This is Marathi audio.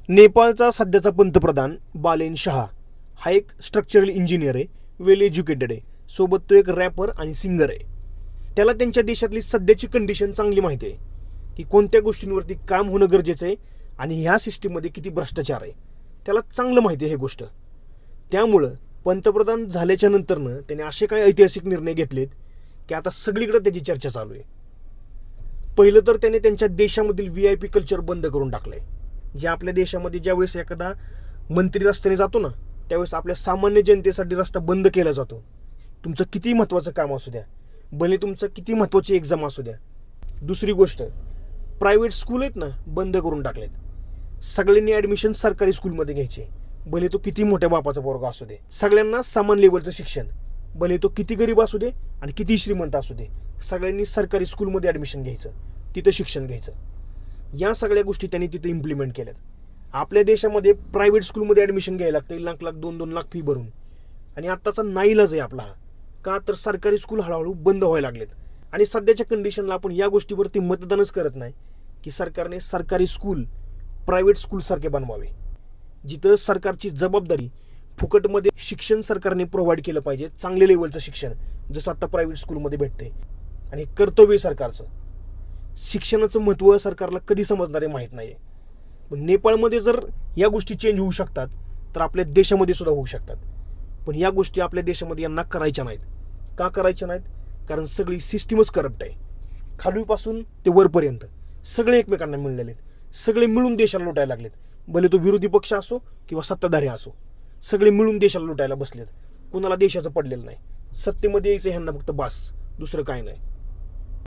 नेपाळचा सध्याचा पंतप्रधान बालेन शहा हा एक स्ट्रक्चरल इंजिनियर आहे, वेल एज्युकेटेड आहे, सोबत तो एक रॅपर आणि सिंगर आहे. त्याला त्यांच्या देशातली सध्याची कंडिशन चांगली माहिती आहे की कोणत्या गोष्टींवरती काम होणं गरजेचं आहे आणि ह्या सिस्टीममध्ये किती भ्रष्टाचार आहे. त्याला चांगलं माहिती आहे हे गोष्ट. त्यामुळं पंतप्रधान झाल्याच्या नंतरनं त्याने असे काही ऐतिहासिक निर्णय घेतलेत की आता सगळीकडे त्याची चर्चा चालू आहे. पहिलं तर त्याने त्यांच्या देशामधील VIP कल्चर बंद करून टाकलंय. जे आपल्या देशामध्ये ज्यावेळेस एखादा मंत्री रस्त्याने जातो ना, त्यावेळेस आपल्या सामान्य जनतेसाठी रस्ता बंद केला जातो. तुमचं किती महत्त्वाचं काम असू द्या, भले तुमचं किती महत्त्वाची एक्झाम असू द्या. दुसरी गोष्ट, प्रायव्हेट स्कूल आहेत ना, बंद करून टाकलेत. सगळ्यांनी ॲडमिशन सरकारी स्कूलमध्ये घ्यायचे, भले तो किती मोठ्या बापाचा पोरगा असू दे. सगळ्यांना समान लेवलचं शिक्षण, भले तो किती गरीब असू दे आणि किती श्रीमंत असू दे. सगळ्यांनी सरकारी स्कूलमध्ये ॲडमिशन घ्यायचं, तिथं शिक्षण घ्यायचं. या सगळ्या गोष्टी त्यांनी तिथे इम्प्लिमेंट केल्यात. आपल्या देशामध्ये प्रायव्हेट स्कूलमध्ये ॲडमिशन घ्यायला लागतं 1,00,000 2-2 लाख फी भरून. आणि आत्ताचा नाईलाज आहे आपला. का तर सरकारी स्कूल हळूहळू बंद व्हायला लागलेत. आणि सध्याच्या कंडिशनला आपण या गोष्टीवरती मतदानच करत नाही की सरकारने सरकारी स्कूल प्रायव्हेट स्कूलसारखे बनवावे, जिथं सरकारची जबाबदारी फुकटमध्ये शिक्षण सरकारने प्रोव्हाइड केलं पाहिजे, चांगले लेवलचं शिक्षण, जसं आता प्रायव्हेट स्कूलमध्ये भेटते. आणि कर्तव्य सरकारचं. शिक्षणाचं महत्त्व सरकारला कधी समजणार आहे माहीत नाही. पण नेपाळमध्ये जर या गोष्टी चेंज होऊ शकतात तर आपल्या देशामध्ये सुद्धा होऊ शकतात. पण या गोष्टी आपल्या देशामध्ये यांना करायच्या नाहीत. का करायच्या नाहीत? कारण सगळी सिस्टीमच करप्ट आहे. खालूपासून ते वरपर्यंत सगळे एकमेकांना मिळलेले आहेत. सगळे मिळून देशाला लुटायला लागलेत. भले तो विरोधी पक्ष असो किंवा सत्ताधारी असो, सगळे मिळून देशाला लुटायला बसलेत. कुणाला देशाचं पडलेलं नाही. सत्तेमध्ये यायचं ह्यांना फक्त बास, दुसरं काय नाही.